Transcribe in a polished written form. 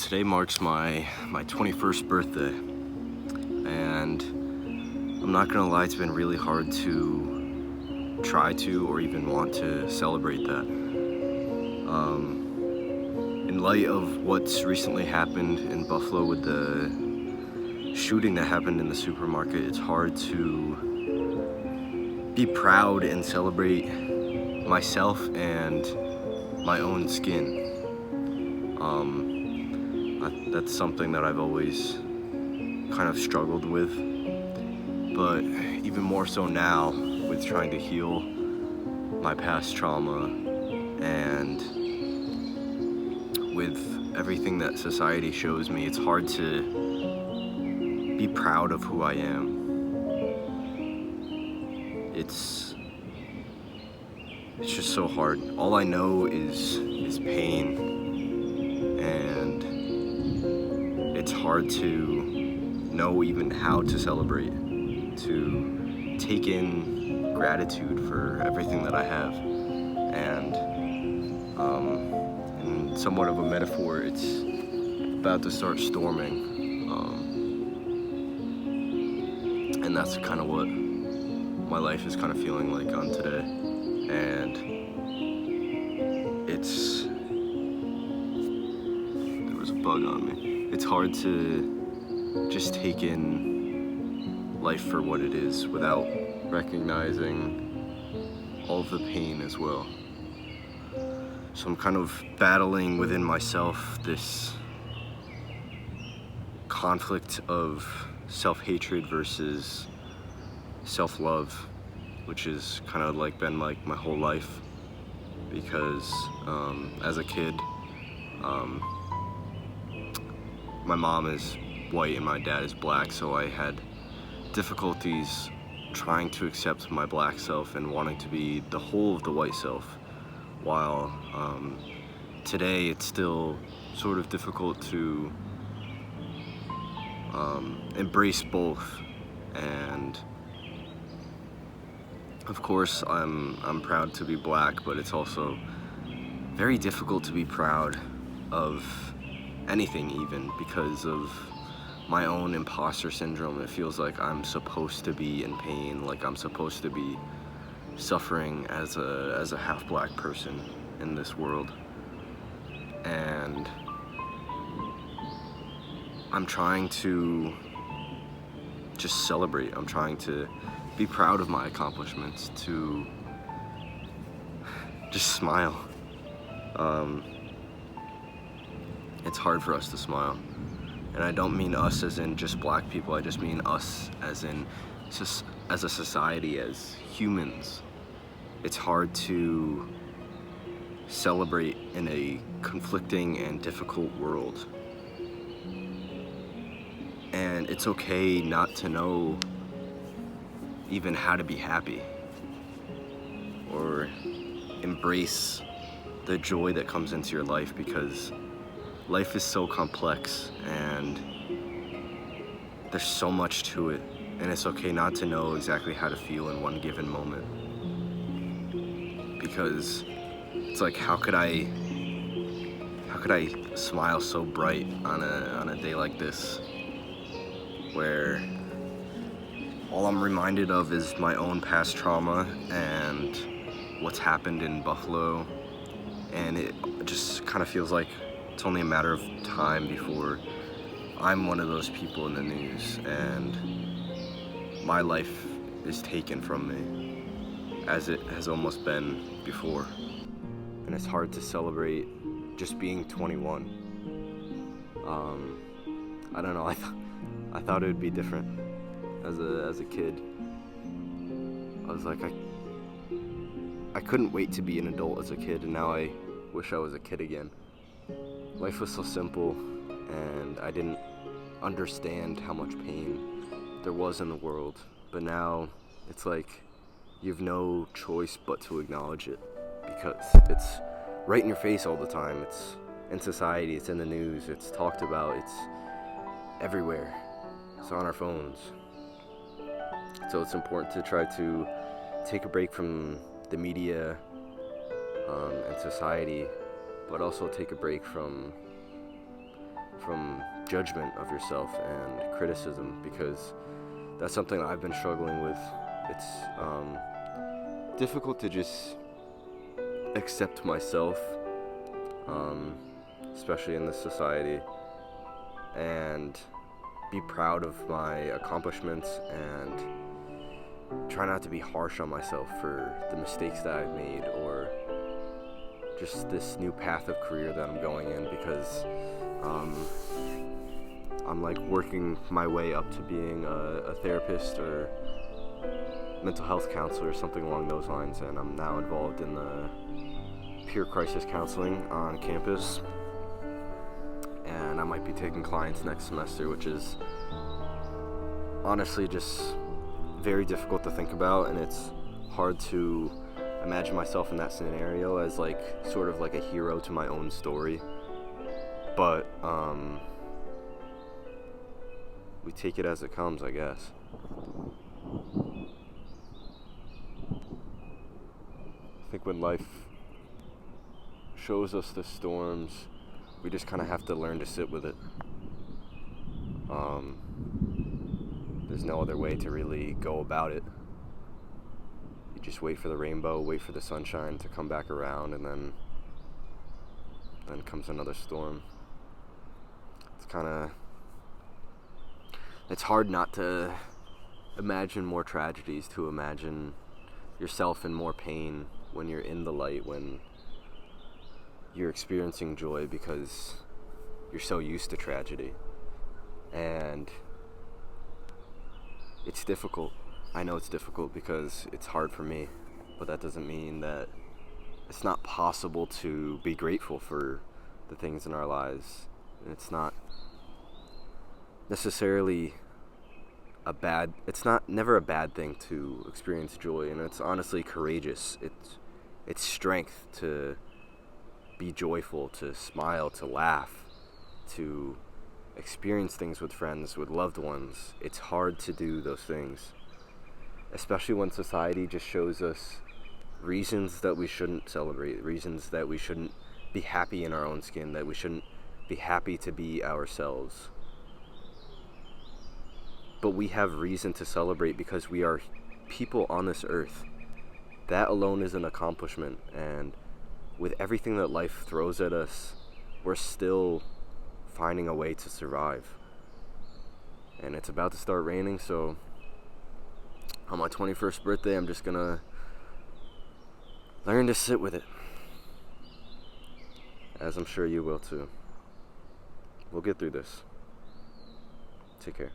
Today marks my 21st birthday, and I'm not gonna lie, it's been really hard to try to or even want to celebrate that. In light of what's recently happened in Buffalo with the shooting that happened in the supermarket, it's hard to be proud and celebrate myself and my own skin. That's something that I've always kind of struggled with, but even more so now with trying to heal my past trauma and with everything that society shows me, it's hard to be proud of who I am. It's just so hard. All I know is pain, and it's hard to know even how to celebrate, to take in gratitude for everything that I have. And in somewhat of a metaphor, it's about to start storming, and that's kind of what my life is kind of feeling like on today. And there was a bug on me. It's hard to just take in life for what it is without recognizing all of the pain as well. So I'm kind of battling within myself this conflict of self-hatred versus self-love, which has kind of like been like my whole life, because as a kid, my mom is white and my dad is black, so I had difficulties trying to accept my black self and wanting to be the whole of the white self, while today it's still sort of difficult to embrace both. And of course I'm proud to be black, but it's also very difficult to be proud of anything, even because of my own imposter syndrome. It feels like I'm supposed to be in pain, like I'm supposed to be suffering as a half black person in this world. And I'm trying to just celebrate. I'm trying to be proud of my accomplishments, to just smile. It's hard for us to smile. And I don't mean us as in just black people, I just mean us as in as a society, as humans. It's hard to celebrate in a conflicting and difficult world. And it's okay not to know even how to be happy or embrace the joy that comes into your life, because life is so complex and there's so much to it, and it's okay not to know exactly how to feel in one given moment. Because it's like, how could I smile so bright on a day like this, where all I'm reminded of is my own past trauma and what's happened in Buffalo, and it just kind of feels like it's only a matter of time before I'm one of those people in the news and my life is taken from me, as it has almost been before. And it's hard to celebrate just being 21. I don't know, I thought it would be different as a kid. I was like, I couldn't wait to be an adult as a kid, and now I wish I was a kid again. Life was so simple, and I didn't understand how much pain there was in the world. But now it's like you have no choice but to acknowledge it, because it's right in your face all the time. It's in society, it's in the news, it's talked about, it's everywhere. It's on our phones. So it's important to try to take a break from the media and society, but also take a break from judgment of yourself and criticism, because that's something I've been struggling with. It's difficult to just accept myself, especially in this society, and be proud of my accomplishments and try not to be harsh on myself for the mistakes that I've made, or just this new path of career that I'm going in, because I'm like working my way up to being a therapist or mental health counselor or something along those lines, and I'm now involved in the peer crisis counseling on campus, and I might be taking clients next semester, which is honestly just very difficult to think about, and it's hard to imagine myself in that scenario as like sort of like a hero to my own story. But we take it as it comes, I guess. I think when life shows us the storms, we just kind of have to learn to sit with it. There's no other way to really go about it. You just wait for the rainbow, wait for the sunshine to come back around, and then comes another storm. It's hard not to imagine more tragedies, to imagine yourself in more pain when you're in the light, when you're experiencing joy, because you're so used to tragedy. And it's difficult. I know it's difficult because it's hard for me, but that doesn't mean that it's not possible to be grateful for the things in our lives. And it's not necessarily never a bad thing to experience joy, and it's honestly courageous. It's strength to be joyful, to smile, to laugh, to experience things with friends, with loved ones. It's hard to do those things, especially when society just shows us reasons that we shouldn't celebrate, reasons that we shouldn't be happy in our own skin, that we shouldn't be happy to be ourselves. But we have reason to celebrate because we are people on this earth. That alone is an accomplishment, and with everything that life throws at us, we're still finding a way to survive. And it's about to start raining, so on my 21st birthday, I'm just gonna learn to sit with it, as I'm sure you will too. We'll get through this. Take care.